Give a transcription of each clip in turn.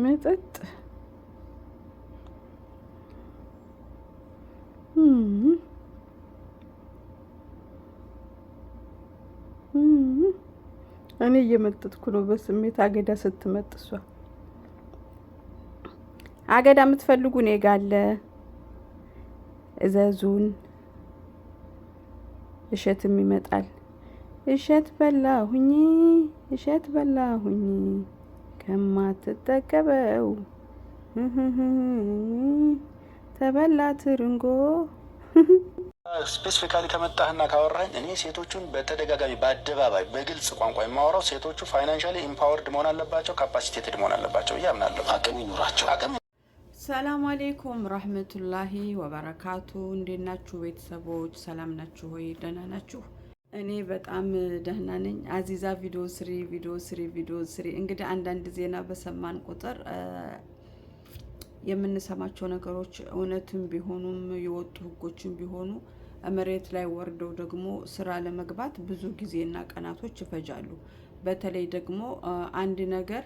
መጠጥ እኔ እየመጠጥኩ ነው በስሜት አገዳ ስትመጥ እሷ አገዳ የምትፈልጉ እኔ ጋ አለ እዘዙን። እሸትም ይመጣል። እሸት በላሁኝ ከማትጠገበው ተበላ ትርንጎ። ስፔሲፊካሊ ከመጣህና ካወራኝ እኔ ሴቶቹን በተደጋጋሚ በአደባባይ በግልጽ ቋንቋ የማወራው ሴቶቹ ፋይናንሻሊ ኢምፓወርድ መሆን አለባቸው፣ ካፓሲቴትድ መሆን አለባቸው ብዬ አምናለሁ። አቅም ይኑራቸው። ሰላም አሌይኩም ረህመቱላሂ ወበረካቱ። እንዴት ናችሁ ቤተሰቦች? ሰላም ናችሁ ሆይ? ደህና ናችሁ? እኔ በጣም ደህና ነኝ። አዚዛ ቪዲዮ ስሪ። እንግዲህ አንዳንድ ዜና በሰማን ቁጥር የምንሰማቸው ነገሮች እውነትም ቢሆኑም የወጡ ህጎችም ቢሆኑ መሬት ላይ ወርደው ደግሞ ስራ ለመግባት ብዙ ጊዜና ቀናቶች ይፈጃሉ። በተለይ ደግሞ አንድ ነገር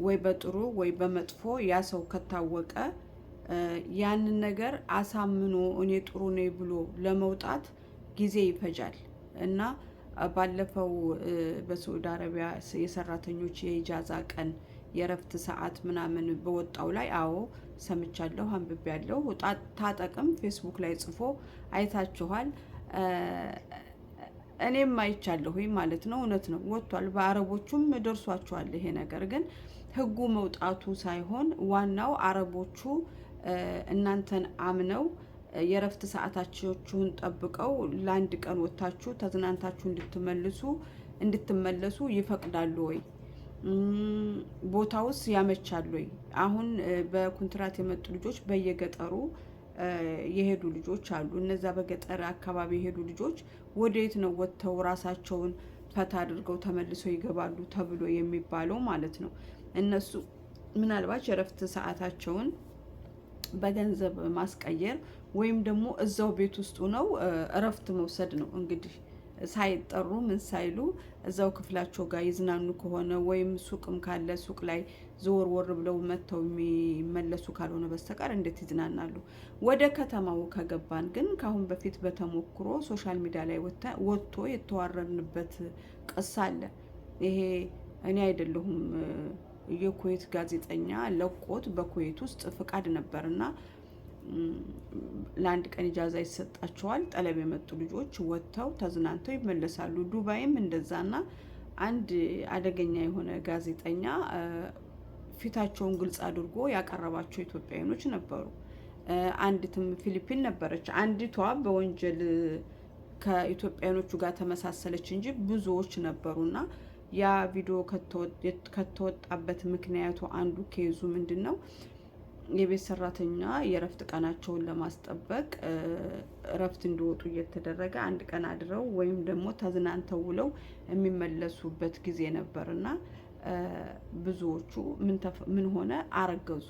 ወይ በጥሩ ወይ በመጥፎ ያ ሰው ከታወቀ ያንን ነገር አሳምኖ እኔ ጥሩ ነኝ ብሎ ለመውጣት ጊዜ ይፈጃል እና ባለፈው በሳዑዲ አረቢያ የሰራተኞች የኢጃዛ ቀን የረፍት ሰዓት ምናምን በወጣው ላይ አዎ ሰምቻለሁ፣ አንብቤያለሁ። ታጠቅም ፌስቡክ ላይ ጽፎ አይታችኋል። እኔም አይቻለሁ ማለት ነው። እውነት ነው፣ ወጥቷል። በአረቦቹም ደርሷቸዋል ይሄ ነገር። ግን ህጉ መውጣቱ ሳይሆን ዋናው አረቦቹ እናንተን አምነው የረፍት ሰዓታችሁን ጠብቀው ለአንድ ቀን ወጥታችሁ ተዝናንታችሁ እንድትመለሱ ይፈቅዳሉ ወይ? ቦታውስ ያመቻል ወይ? አሁን በኮንትራት የመጡ ልጆች በየገጠሩ የሄዱ ልጆች አሉ። እነዛ በገጠር አካባቢ የሄዱ ልጆች ወዴት ነው ወጥተው ራሳቸውን ፈታ አድርገው ተመልሰው ይገባሉ ተብሎ የሚባለው ማለት ነው? እነሱ ምናልባት የረፍት ሰዓታቸውን በገንዘብ ማስቀየር ወይም ደግሞ እዛው ቤት ውስጥ ነው እረፍት መውሰድ ነው። እንግዲህ ሳይጠሩ ምን ሳይሉ እዛው ክፍላቸው ጋር ይዝናኑ ከሆነ ወይም ሱቅም ካለ ሱቅ ላይ ዘወር ብለው መጥተው የሚመለሱ ካልሆነ በስተቀር እንዴት ይዝናናሉ? ወደ ከተማው ከገባን ግን ካሁን በፊት በተሞክሮ ሶሻል ሚዲያ ላይ ወጥቶ የተዋረድንበት ቅሳ አለ። ይሄ እኔ አይደለሁም የኩዌት ጋዜጠኛ ለቆት በኩዌት ውስጥ ፍቃድ ነበርና ለአንድ ቀን ኢጃዛ ይሰጣቸዋል። ጠለብ የመጡ ልጆች ወጥተው ተዝናንተው ይመለሳሉ። ዱባይም እንደዛና አንድ አደገኛ የሆነ ጋዜጠኛ ፊታቸውን ግልጽ አድርጎ ያቀረባቸው ኢትዮጵያውያኖች ነበሩ። አንዲትም ፊሊፒን ነበረች። አንዲቷ በወንጀል ከኢትዮጵያውያኖቹ ጋር ተመሳሰለች እንጂ ብዙዎች ነበሩና ያ ቪዲዮ ከተወጣበት ምክንያቱ አንዱ ኬዙ ምንድን ነው? የቤት ሰራተኛ የረፍት ቀናቸውን ለማስጠበቅ እረፍት እንዲወጡ እየተደረገ አንድ ቀን አድረው ወይም ደግሞ ተዝናንተው ውለው የሚመለሱበት ጊዜ ነበርና ብዙዎቹ ምን ሆነ? አረገዙ።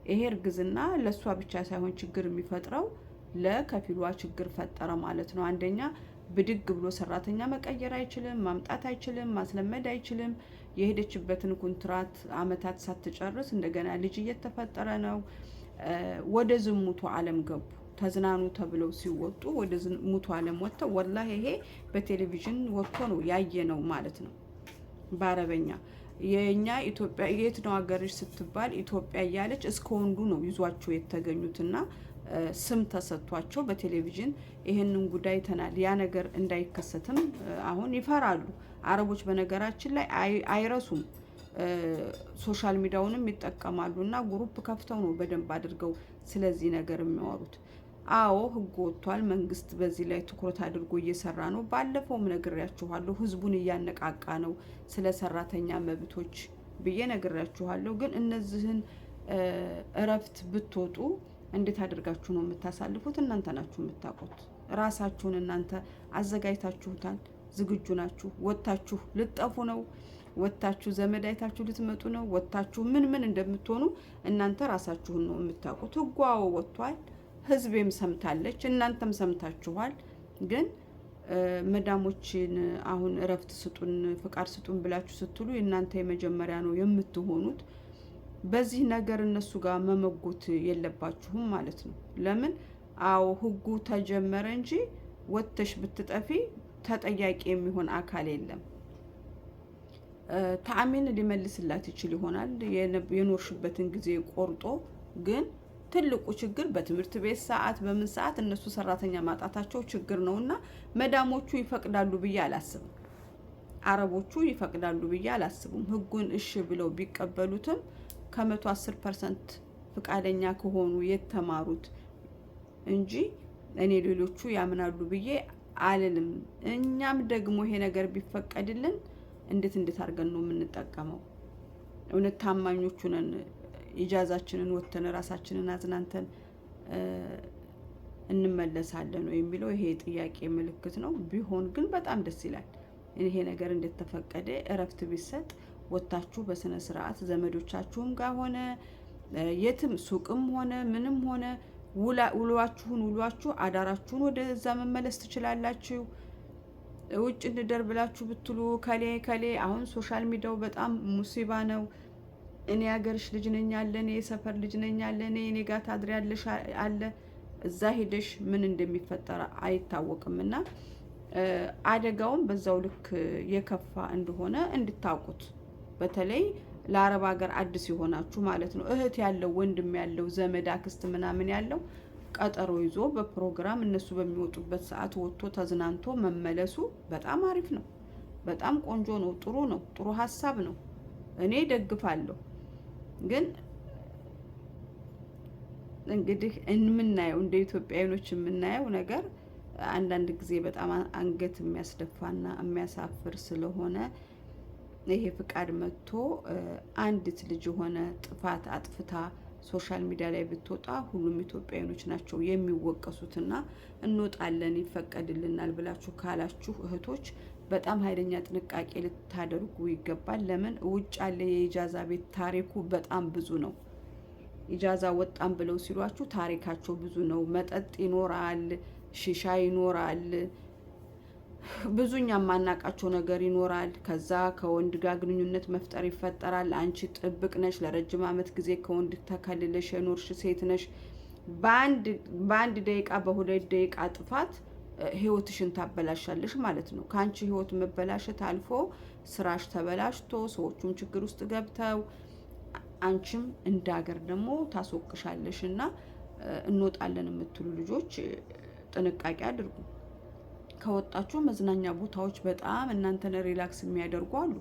ይሄ እርግዝና ለእሷ ብቻ ሳይሆን ችግር የሚፈጥረው ለከፊሏ ችግር ፈጠረ ማለት ነው። አንደኛ ብድግ ብሎ ሰራተኛ መቀየር አይችልም፣ ማምጣት አይችልም፣ ማስለመድ አይችልም። የሄደችበትን ኮንትራት አመታት ሳትጨርስ እንደገና ልጅ እየተፈጠረ ነው። ወደ ዝሙቱ ዓለም ገቡ። ተዝናኑ ተብለው ሲወጡ ወደ ዝሙቱ ዓለም ወጥተው ወላሂ ይሄ በቴሌቪዥን ወጥቶ ነው ያየ ነው ማለት ነው። በአረበኛ የኛ ኢትዮጵያ የት ነው ሀገርሽ ስትባል ኢትዮጵያ እያለች እስከ ወንዱ ነው ይዟቸው የተገኙትና ስም ተሰጥቷቸው በቴሌቪዥን ይሄንን ጉዳይ ተናል። ያ ነገር እንዳይከሰትም አሁን ይፈራሉ አረቦች። በነገራችን ላይ አይረሱም፣ ሶሻል ሚዲያውንም ይጠቀማሉና ግሩፕ ከፍተው ነው በደንብ አድርገው ስለዚህ ነገር የሚያወሩት። አዎ ህግ ወጥቷል። መንግስት በዚህ ላይ ትኩረት አድርጎ እየሰራ ነው። ባለፈውም ነግሬያችኋለሁ፣ ህዝቡን እያነቃቃ ነው ስለ ሰራተኛ መብቶች ብዬ ነግሬያችኋለሁ። ግን እነዚህን እረፍት ብትወጡ እንዴት አድርጋችሁ ነው የምታሳልፉት? እናንተ ናችሁ የምታውቁት። ራሳችሁን እናንተ አዘጋጅታችሁታል? ዝግጁ ናችሁ? ወጥታችሁ ልጠፉ ነው? ወጥታችሁ ዘመድ አይታችሁ ልትመጡ ነው? ወጥታችሁ ምን እንደምትሆኑ እናንተ ራሳችሁን ነው የምታውቁት። ህጓው ወጥቷል። ህዝቤም ሰምታለች፣ እናንተም ሰምታችኋል። ግን መዳሞችን አሁን እረፍት ስጡን፣ ፍቃድ ስጡን ብላችሁ ስትሉ እናንተ የመጀመሪያ ነው የምትሆኑት። በዚህ ነገር እነሱ ጋር መመጎት የለባችሁም ማለት ነው። ለምን? አዎ ህጉ ተጀመረ እንጂ ወጥተሽ ብትጠፊ ተጠያቂ የሚሆን አካል የለም። ተአሚን ሊመልስላት ይችል ይሆናል የኖርሽበትን ጊዜ ቆርጦ። ግን ትልቁ ችግር በትምህርት ቤት ሰዓት በምን ሰዓት እነሱ ሰራተኛ ማጣታቸው ችግር ነውና መዳሞቹ ይፈቅዳሉ ብዬ አላስብም። አረቦቹ ይፈቅዳሉ ብዬ አላስቡም። ህጉን እሺ ብለው ቢቀበሉትም ከ110% ፍቃደኛ ከሆኑ የተማሩት እንጂ እኔ ሌሎቹ ያምናሉ ብዬ አልልም። እኛም ደግሞ ይሄ ነገር ቢፈቀድልን እንዴት አድርገን ነው የምንጠቀመው? እውነት ታማኞቹ ነን? ኢጃዛችንን ወተን ራሳችንን አዝናንተን እንመለሳለን ነው የሚለው። ይሄ ጥያቄ ምልክት ነው። ቢሆን ግን በጣም ደስ ይላል። ይሄ ነገር እንደተፈቀደ እረፍት ቢሰጥ ወጣችሁ በስነ ስርዓት ዘመዶቻችሁም ጋር ሆነ የትም ሱቅም ሆነ ምንም ሆነ ውሏችሁ አዳራችሁን ወደዛ መመለስ ትችላላችሁ። ውጭ እንደር ብላችሁ ብትሉ ከሌ አሁን ሶሻል ሚዲያው በጣም ሙሲባ ነው። እኔ ሀገርሽ ልጅ ነኝ አለ፣ እኔ የሰፈር ልጅ ነኝ አለ፣ እኔ ጋር ታድሪያለሽ አለ። እዛ ሄደሽ ምን እንደሚፈጠር አይታወቅምና አደጋውም በዛው ልክ የከፋ እንደሆነ እንድታውቁት፣ በተለይ ለአረብ ሀገር አዲስ የሆናችሁ ማለት ነው። እህት ያለው ወንድም ያለው ዘመድ አክስት ምናምን ያለው ቀጠሮ ይዞ በፕሮግራም እነሱ በሚወጡበት ሰዓት ወጥቶ ተዝናንቶ መመለሱ በጣም አሪፍ ነው። በጣም ቆንጆ ነው። ጥሩ ነው። ጥሩ ሀሳብ ነው። እኔ ደግፋለሁ። ግን እንግዲህ የምናየው እንደ ኢትዮጵያውያኖች የምናየው ነገር አንዳንድ ጊዜ በጣም አንገት የሚያስደፋና የሚያሳፍር ስለሆነ ይሄ ፍቃድ መጥቶ አንዲት ልጅ የሆነ ጥፋት አጥፍታ ሶሻል ሚዲያ ላይ ብትወጣ ሁሉም ኢትዮጵያውያኖች ናቸው የሚወቀሱትና እንወጣለን ይፈቀድልናል ብላችሁ ካላችሁ እህቶች በጣም ኃይለኛ ጥንቃቄ ልታደርጉ ይገባል። ለምን? ውጭ ያለ የኢጃዛ ቤት ታሪኩ በጣም ብዙ ነው። ኢጃዛ ወጣን ብለው ሲሏችሁ ታሪካቸው ብዙ ነው። መጠጥ ይኖራል፣ ሺሻ ይኖራል፣ ብዙኛ ማናቃቸው ነገር ይኖራል። ከዛ ከወንድ ጋር ግንኙነት መፍጠር ይፈጠራል። አንቺ ጥብቅ ነሽ፣ ለረጅም ዓመት ጊዜ ከወንድ ተከልለሽ የኖርሽ ሴት ነሽ። በአንድ ደቂቃ በሁለት ደቂቃ ጥፋት ህይወትሽን ታበላሻለሽ ማለት ነው። ከአንቺ ህይወት መበላሸት አልፎ ስራሽ ተበላሽቶ ሰዎቹም ችግር ውስጥ ገብተው አንቺም እንደ ሀገር ደግሞ ታስወቅሻለሽ። እና እንወጣለን የምትሉ ልጆች ጥንቃቄ አድርጉ። ከወጣችሁ መዝናኛ ቦታዎች በጣም እናንተን ሪላክስ የሚያደርጉ አሉ።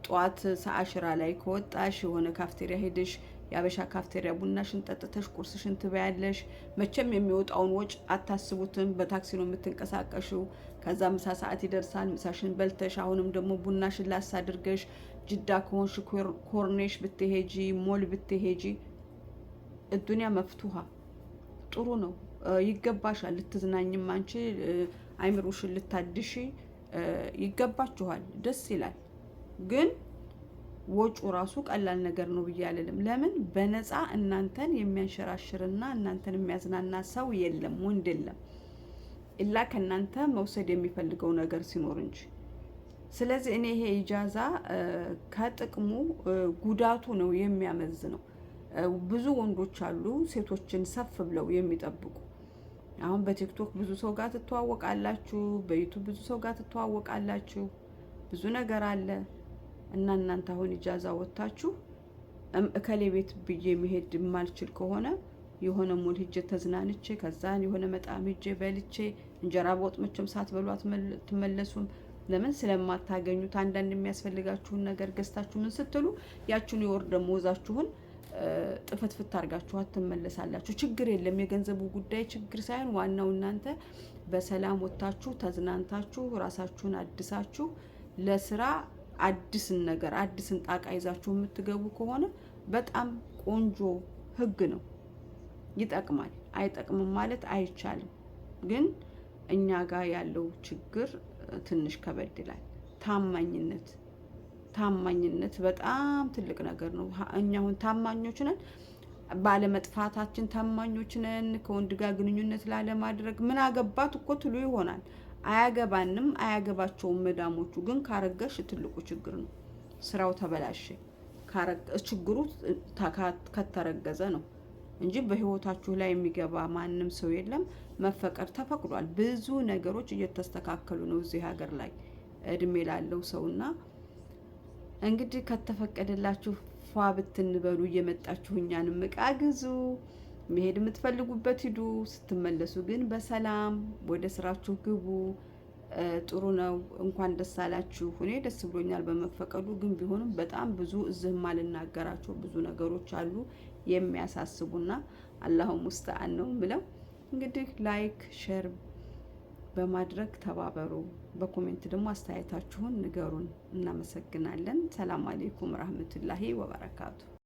ጠዋት ሰዓሽራ ላይ ከወጣሽ የሆነ ካፍቴሪያ ሄደሽ የአበሻ ካፍቴሪያ ቡናሽን ጠጥተሽ ቁርስሽን ትበያለሽ። መቼም የሚወጣውን ወጭ አታስቡትም። በታክሲ ነው የምትንቀሳቀሽው። ከዛ ምሳ ሰዓት ይደርሳል። ምሳሽን በልተሽ አሁንም ደግሞ ቡናሽን ላስ አድርገሽ ጅዳ ከሆንሽ ኮርኔሽ ብትሄጂ ሞል ብትሄጂ እዱንያ መፍቱሃ ጥሩ ነው። ይገባሻል። ልትዝናኝም አንቺ አይምሮሽን ልታድሺ ይገባችኋል። ደስ ይላል። ግን ወጩ ራሱ ቀላል ነገር ነው ብዬ አልልም። ለምን? በነፃ እናንተን የሚያንሸራሽርና እናንተን የሚያዝናና ሰው የለም፣ ወንድ የለም፣ ኢላ ከእናንተ መውሰድ የሚፈልገው ነገር ሲኖር እንጂ። ስለዚህ እኔ ይሄ ኢጃዛ ከጥቅሙ ጉዳቱ ነው የሚያመዝነው። ብዙ ወንዶች አሉ ሴቶችን ሰፍ ብለው የሚጠብቁ። አሁን በቲክቶክ ብዙ ሰው ጋር ትተዋወቃላችሁ፣ በዩቱብ ብዙ ሰው ጋር ትተዋወቃላችሁ፣ ብዙ ነገር አለ እና እናንተ አሁን ኢጃዛ ወጥታችሁ እከሌ ቤት ብዬ መሄድ የማልችል ከሆነ የሆነ ሞል ሂጄ ተዝናንቼ ከዛን የሆነ መጣም ሂጄ በልቼ እንጀራ በወጥ መቼም ሳትበሉ አትመለሱም። ለምን? ስለማታገኙት። አንዳንድ የሚያስፈልጋችሁን ነገር ገዝታችሁ ምን ስትሉ ያችሁን የወር ደመወዛችሁን ጥፍትፍት አድርጋችኋት ትመለሳላችሁ። ችግር የለም። የገንዘቡ ጉዳይ ችግር ሳይሆን ዋናው እናንተ በሰላም ወጥታችሁ ተዝናንታችሁ ራሳችሁን አድሳችሁ ለስራ አዲስን ነገር አዲስን ጣቃ ይዛችሁ የምትገቡ ከሆነ በጣም ቆንጆ ህግ ነው። ይጠቅማል። አይጠቅምም ማለት አይቻልም። ግን እኛ ጋር ያለው ችግር ትንሽ ከበድ ይላል። ታማኝነት በጣም ትልቅ ነገር ነው። እኛ አሁን ታማኞች ነን፣ ባለመጥፋታችን ታማኞች ነን። ከወንድ ጋር ግንኙነት ላለማድረግ ምን አገባት እኮ ትሉ ይሆናል። አያገባንም፣ አያገባቸውም። መዳሞቹ ግን ካረገሽ ትልቁ ችግር ነው። ስራው ተበላሸ። ችግሩ ከተረገዘ ነው እንጂ በህይወታችሁ ላይ የሚገባ ማንም ሰው የለም። መፈቀድ ተፈቅዷል። ብዙ ነገሮች እየተስተካከሉ ነው እዚህ ሀገር ላይ እድሜ ላለው ሰውና እንግዲህ ከተፈቀደላችሁ ፏ ብትንበሉ እየመጣችሁ እኛንም እቃ ግዙ። መሄድ የምትፈልጉበት ሂዱ። ስትመለሱ ግን በሰላም ወደ ስራችሁ ግቡ። ጥሩ ነው። እንኳን ደስ አላችሁ። እኔ ደስ ብሎኛል በመፈቀዱ። ግን ቢሆንም በጣም ብዙ እዚህ ማልናገራቸው ብዙ ነገሮች አሉ የሚያሳስቡና አላሁም ሙስተዓን ነው ምለው። እንግዲህ ላይክ ሼር በማድረግ ተባበሩ። በኮሜንት ደግሞ አስተያየታችሁን ንገሩን። እናመሰግናለን። ሰላም አለይኩም ረህመቱላሂ ወበረካቱ።